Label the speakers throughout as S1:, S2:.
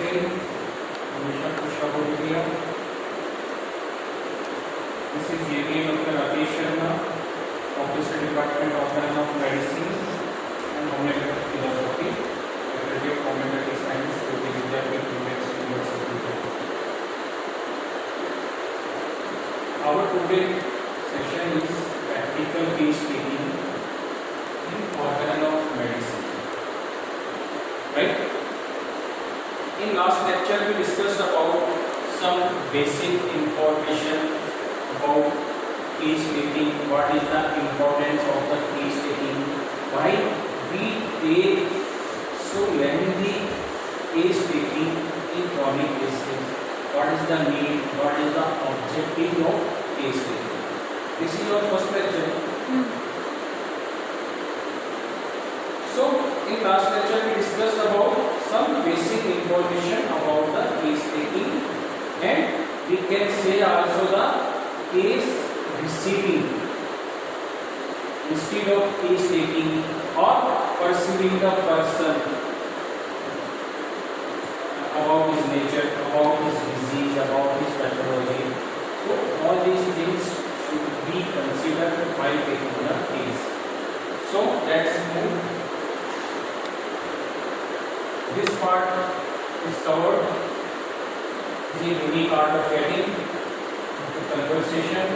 S1: Secretary, Commissioner Kushagoria. This is JBA Dr. Rakesh Sharma, Officer Department of Medicine and Homeopathic Philosophy, Faculty of Homeopathic Science, Yogi Vidyapith University. Our today session is practical case taking in organ of medicine. Right? In last lecture we discussed about some basic information about case taking, what is the importance of the case taking, why we take so lengthy case taking in chronic cases, what is the need, what is the objective of case taking. This is your first lecture. So in last lecture we discussed about some basic information about the case taking, and we can say also the case receiving instead of case taking, or perceiving the person about his nature, about his disease, about his pathology. So all these things should be considered while taking the case. So let's move. This part is covered. This is a unique art of getting into conversation.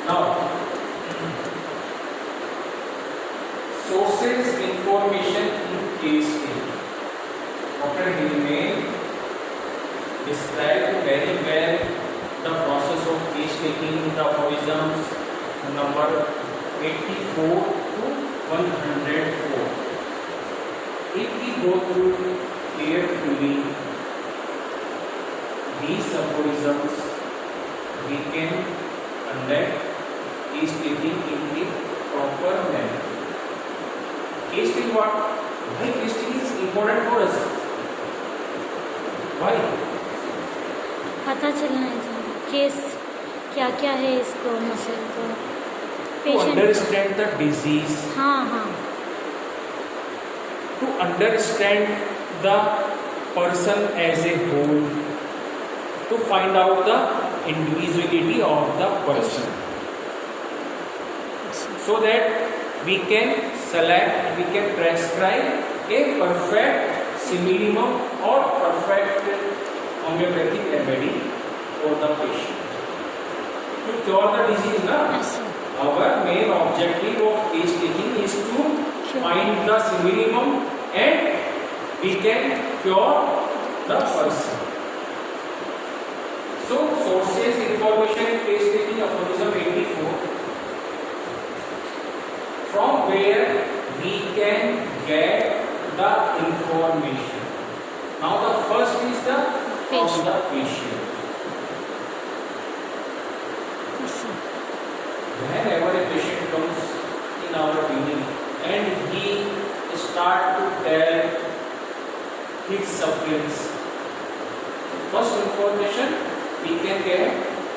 S1: Now, sources information in case taking. Dr. Hillman described very well the process of case taking in the aphorisms number 84 to 104. If we go through carefully these aphorisms, we can conduct case taking in the proper manner. Case taking what? Why case taking is important for us? Why?
S2: पता चलना चाहिए case क्या क्या है इसको muscle को
S1: To understand the disease.
S2: हाँ
S1: To understand the person as a whole, to find out the individuality of the person, so that we can select, we can prescribe a perfect simillimum or perfect homeopathic remedy for the patient to cure the disease.
S2: ऐसे
S1: Our main objective of case taking is to find the simillimum and we can cure the person. So, sources information in case taking aphorism 84, from where we can get the information. Now the first is the from the patient. Whenever a patient comes in our clinic and he start to tell his sufferings, first information we can get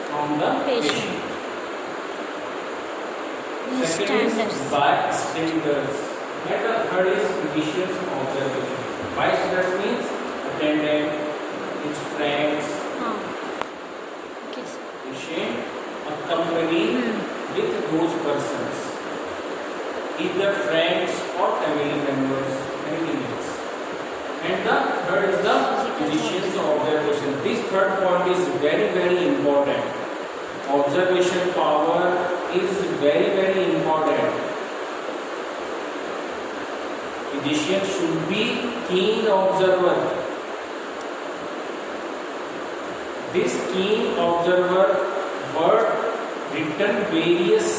S1: from the patient. Second is bystanders. And the third is physician's observation. Bystanders means attendant, his friends, patient accompanied with those persons, either friends or family members, anything else. And the third is the physician's observation. This third point is very, very important. Observation power is very, very important. Physician should be keen observer. This keen observer word written various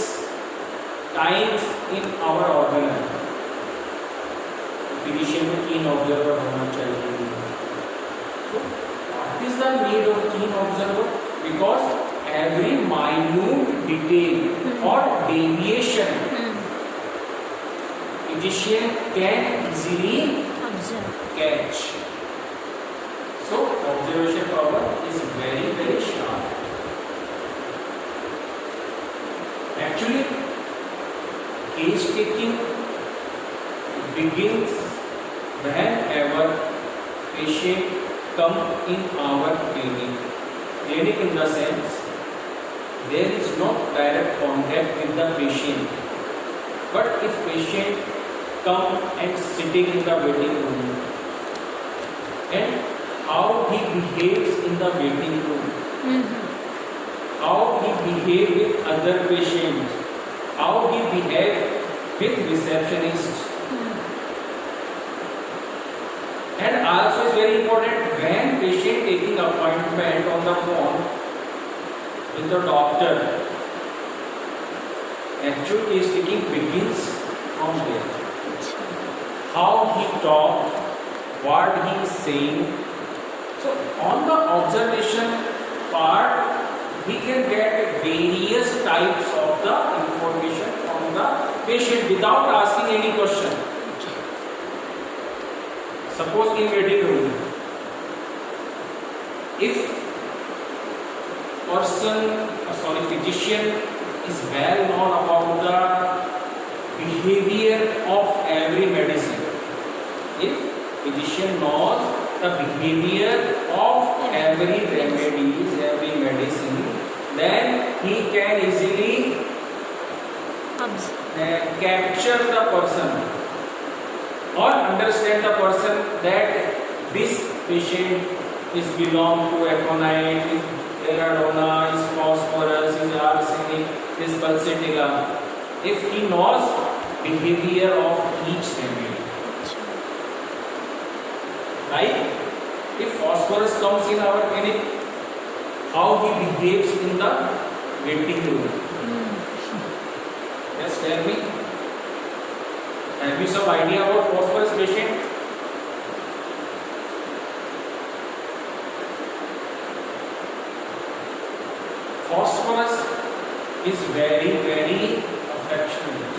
S1: times in our organ. Physician में keen observer होना चाहिए. So, what is the need of keen observer? Because every minute detail or deviation, physician can easily catch. So, observation power is very, very sharp. Actually, case taking begins whenever patient come in our clinic. Clinic in the sense there is no direct contact with the patient, but if patient come and sitting in the waiting room and how he behaves in the waiting room, how he behave with other patients, how he behave with receptionist. And also is very important when patient taking appointment on the phone with the doctor, actual case taking begins from there. How he talk, what he is saying. So on the observation part, we can get various types of the information from the patient without asking any question. Suppose in waiting room, if physician is well known about the behavior of every medicine. If physician knows the behavior of every remedies, every medicine, then he can easily capture the person or understand the person that this patient is belong to aconite, is belladonna, is phosphorus, is arsenic, is pulsatilla. If he knows behavior of each remedy, right? If phosphorus comes in our clinic, how he behaves in the waiting room? Yes, tell me. Have you some idea about phosphorus patient? Phosphorus is very, very affectionate,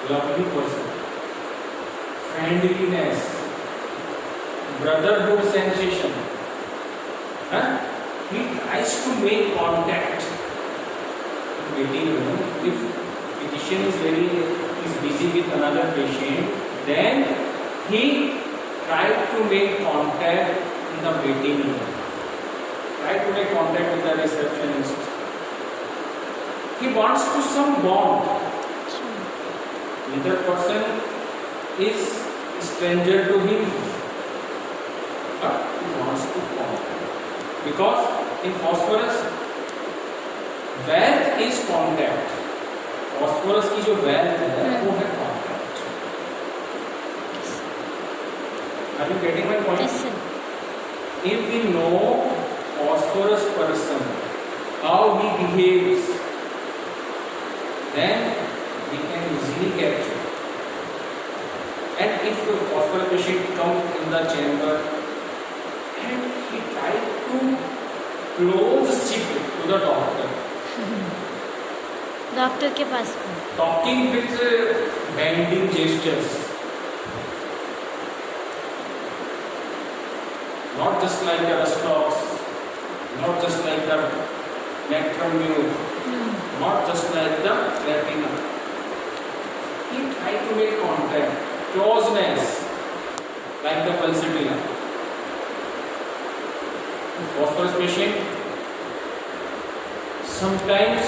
S1: lovely person, friendliness, brotherhood sensation. He tries to make contact in waiting room. If physician is busy with another patient, then he tries to make contact in the waiting room. Try to make contact with the receptionist. He wants to some bond. Neither person is stranger to him, but he wants to bond. Because in phosphorus, wealth is contact. phosphorus की जो wealth है वो है contact. Are you getting my point?
S2: Yes, sir.
S1: If we know phosphorus person, how he behaves, then we can easily capture. And if a phosphorus patient comes in the chamber and he tries to close sit to the doctor,
S2: doctor के पास में
S1: talking with bending gestures, not just like the Rustox, not just like the Nectromune, not just like the Platinum. He tried to make contact, closeness, like the Pulsatilla. The phosphorus patient sometimes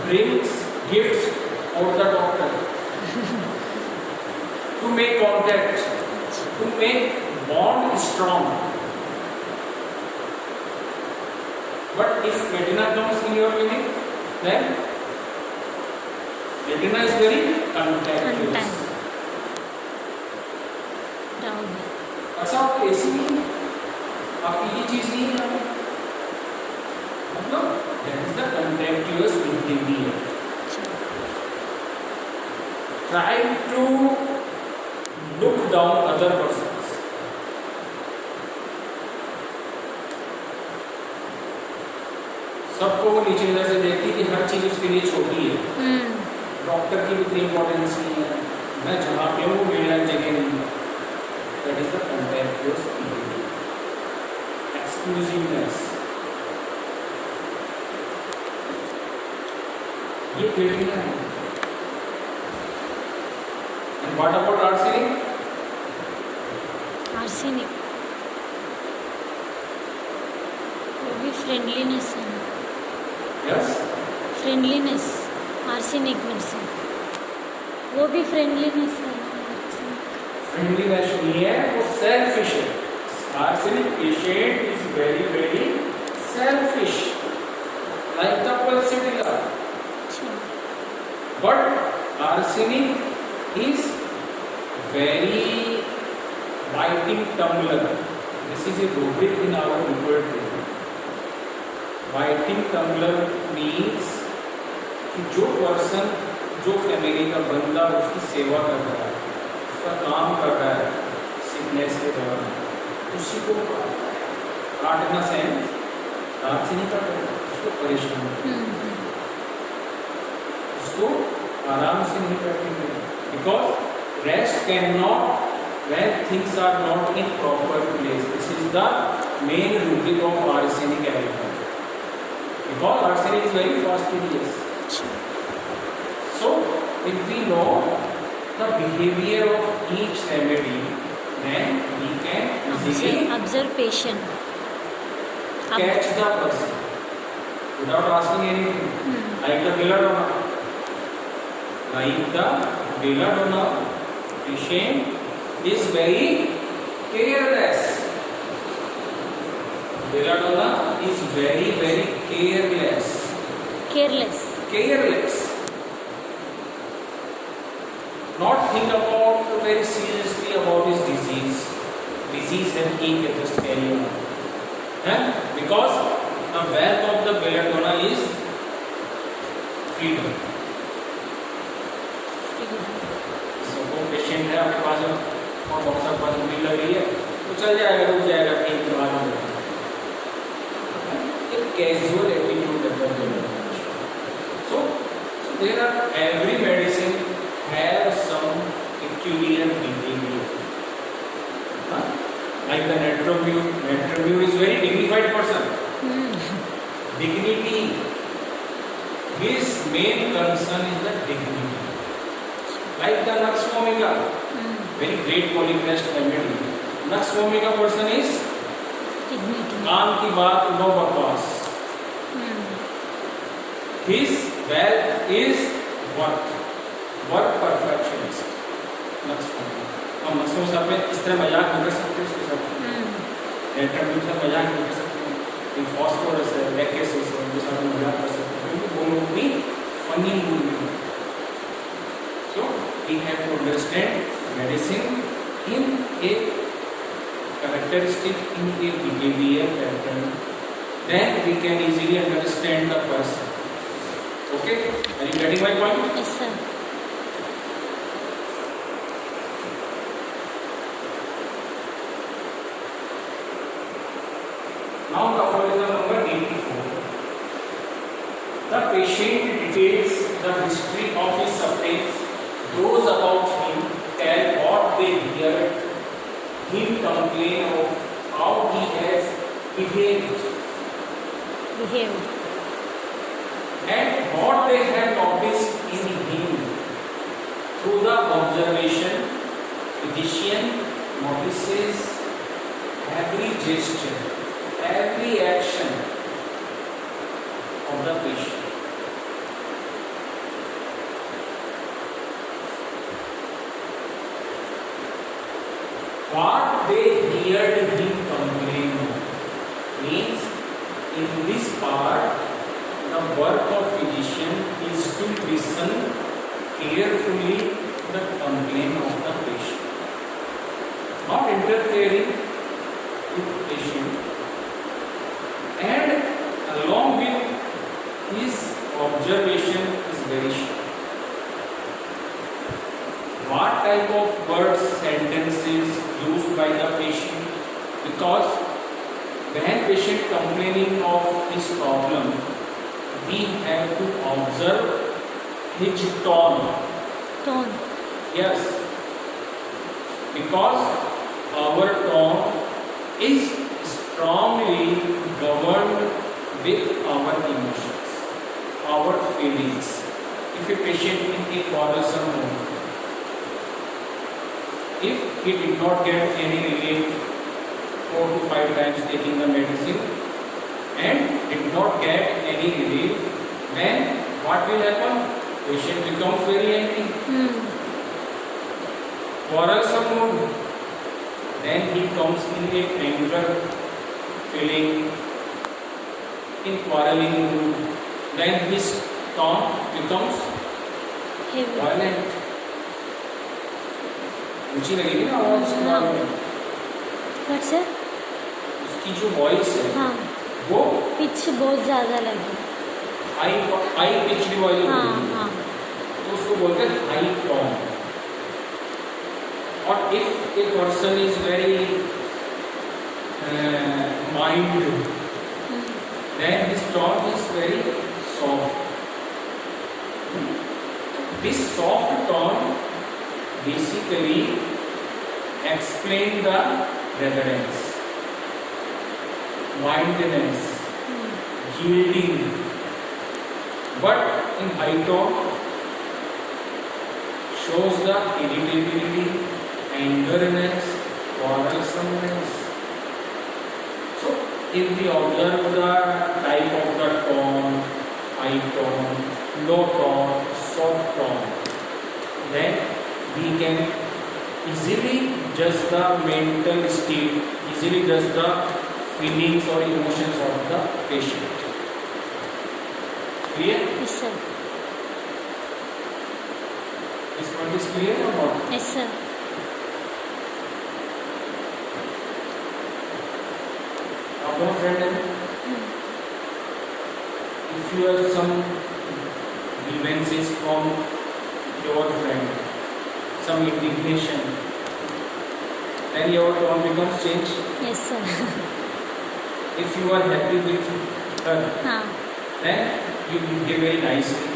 S1: brings gifts for the doctor to make contact, to make bond strong. But if retina comes in your clinic, then retina is very contactless. अच्छा आप ऐसी नहीं, आपकी ये चीज नहीं है, मतलब that is the contemptuous behavior. Try to look down other persons. सबको वो नीचे नजर से देखती कि हर चीज उसके लिए छोटी है. डॉक्टर की भी इतनी इम्पोर्टेंस नहीं है, मैं जहाँ पे हूँ मेरा जगह नहीं है. That is the contemptuous behavior. Exclusiveness. ये प्लेटिना है. And what about arsenic?
S2: Arsenic वो भी फ्रेंडलीनेस है ना,
S1: Yes.
S2: फ्रेंडलीनेस आर्सेनिक मेडिसिन वो भी फ्रेंडलीनेस है ना,
S1: Friendliness नहीं है, वो selfish है. Arsenic patient is very very selfish, like the pulsatilla.
S2: अच्छा
S1: But arsenic is very biting tumbler. This is a rubric in our laboratory. Biting tumbler means कि जो पर्सन, जो फैमिली का बंदा उसकी सेवा कर रहा है, उसका काम कर रहा है सिकनेस के दौरान, उसी को काटना सेंस दांत से नहीं काटना, उसको परेशान उसको आराम से नहीं काटेंगे. Because rest can not when things are not in proper place. This is the main rubric of arsenic alcohol. Because arsenic is very fastidious. So, if we know the behavior of each remedy, then we can easily
S2: observation
S1: catch the person without asking anything. Like the belladonna. Like the belladonna, patient is very careless. Belladonna is very very careless. Careless. Not think about very seriously about his disease. Disease then he can just carry on. And because the wealth of the belladonna is freedom. So वो patient है आपके पास और doctor पास उंगली लग रही है तो चल जाएगा, रुक जाएगा, कहीं के बाद में एक कैजुअल एटीट्यूड है. So there are every medicine have some peculiar behavior. Like the Natramune. Natramune is very dignified person. Dignity. His main concern is the dignity. Like the Nux vomica. Very great polycrest remedy. Nux vomica person is काम की बात no बकवास. His wealth is work perfectionist. Nux vomica. हम नक्स vomica में इस तरह मजाक नहीं कर सकते उसके साथ. Natramune से मजाक नहीं कर सकते. इन phosphorus है, lacasis है, उनके साथ मजाक कर सकते हैं क्योंकि वो लोग भी funny mood में हैं. So we have to understand medicine in a characteristic, in a behavior pattern. Then we can easily understand the person. Okay? Are you getting my point?
S2: Yes, sir.
S1: Now the aphorism number 84. The patient details the history of his sufferings. Those about him tell what they hear him complain of how he has behaved and what they have noticed in him through the observation. Physician notices every gesture, every action of the patient. What they heard him complain of means in this part the work of physician is to listen carefully the complaint of the patient, not interfering with the patient, and along with his observation is very sharp. What type of words, sentences used by the patient? Because when patient complaining of his problem, we have to observe his tone. Yes, because our tone is strongly governed with our emotions, our feelings. If a patient in a quarrelsome mood, he did not get any relief 4 to 5 times taking the medicine and did not get any relief, then what will happen? Patient becomes very angry, quarrelsome mood. Then he comes in a anger feeling, in quarreling mood. Then his tone becomes
S2: heavy.
S1: violent. ऊंची लगेगी ना आवाज उसके बाद में,
S2: What sir?
S1: उसकी जो voice है
S2: हाँ,
S1: वो
S2: पिच बहुत ज़्यादा लगी।
S1: हाई पिच वॉइस
S2: हाँ
S1: होगी,
S2: हाँ
S1: तो उसको बोलते हैं हाई टोन. और if a person is very mild, then his tone is very soft. This soft tone basically explain the reverence, mildness, yielding. But in high tone shows the irritability, angerness, quarrelsomeness. So if we observe the type of the tone, high tone, low tone, soft tone, then we can easily judge the mental state, easily judge the feelings or emotions of the patient. Clear?
S2: yes sir,
S1: This point is clear or not?
S2: yes sir.
S1: आप दोनों friend हैं? If you have some grievances from your friend, some indignation, then your tone becomes changed.
S2: yes sir.
S1: If you are happy with her,
S2: हाँ
S1: then you behave very nicely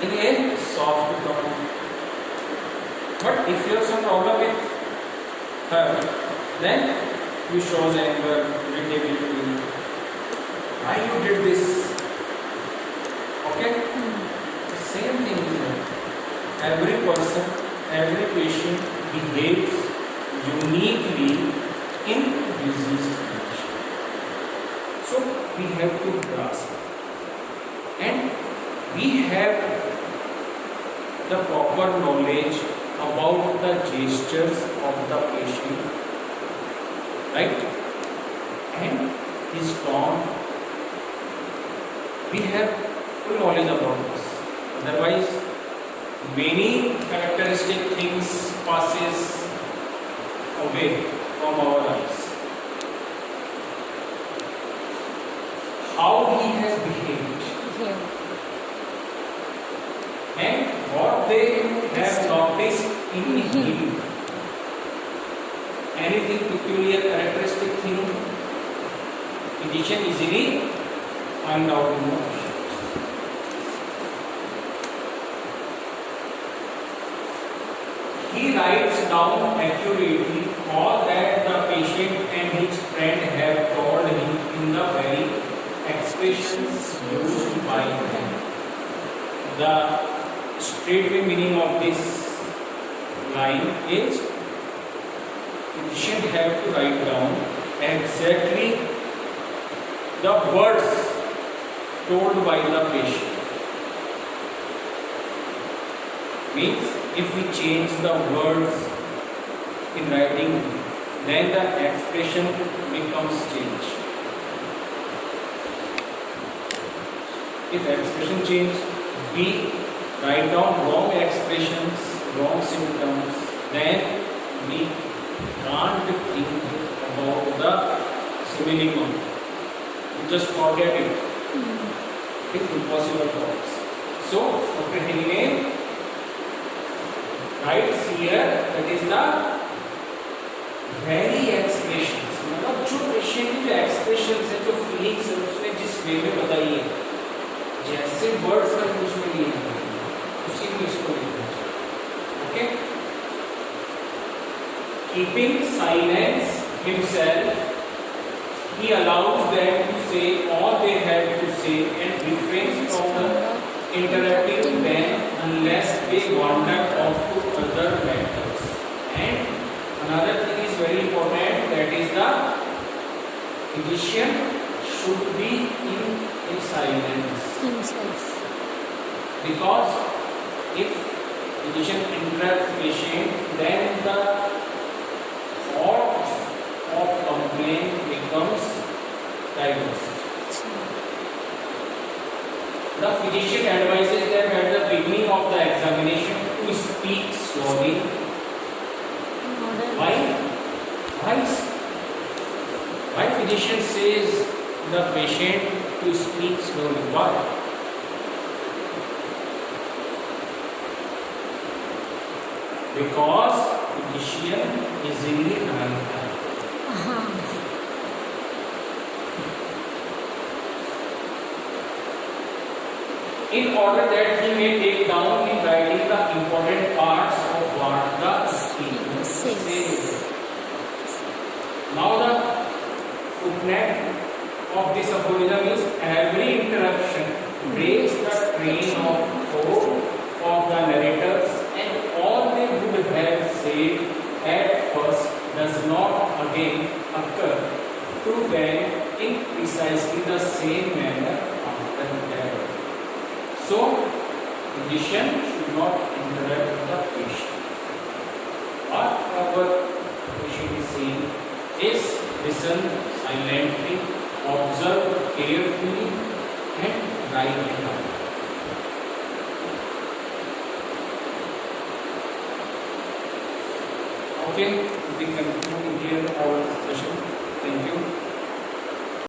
S1: in a soft tone. But if you have some problem with her, then you show anger, irritability. Why you did this? Okay? The same thing is here. Every person, every patient behaves uniquely in disease condition. So we have to grasp, and we have the proper knowledge about the gestures of the patient, right? And his tone. We have full knowledge about this. Otherwise, many characteristic things passes away from our eyes. How he has behaved
S2: yeah.
S1: and what they have noticed in him. Anything peculiar, characteristic thing, physician easily find out in the patient. He writes down accurately all that the patient and his friend have told him in the very expressions used by them. The straightway meaning of this line is physician have to write down exactly the words told by the patient. Means if we change the words in writing, then the expression becomes changed. If expression change, we write down wrong expressions, wrong symptoms, then we can't think about the similitude. We just forget it. It's impossible for us. So, Dr. Henry writes here, that is the very expressions. मतलब जो patient की जो expressions है, जो feelings है, उसने जिस वे में बताई है, जैसे वर्ड्स का कुछ में लिए हैं, उसी में इसको लिखना चाहिए. Okay? Keeping silence himself, he allows them to say all they have to say and refrains from interrupting them unless they wander off to other matters. And physician should be in silence,
S2: himself.
S1: because if physician interrupts patient, then the cause of complaint becomes diagnosed. The physician advises them at the beginning of the examination to speak slowly. Why? Why physician says the patient to speak slowly? Why? Because physician easily handles. In order that he may take down in writing the important parts of what the speaker says. Now the footnote of this aphorism is every interruption breaks the train of thought of the narrators, and all they would have said at first does not again occur to them in precisely the same manner after that. So, physician should not interrupt the patient. Whatever patient is saying is listen silently, observe carefully, and write it down. Okay, we conclude here our session. Thank you.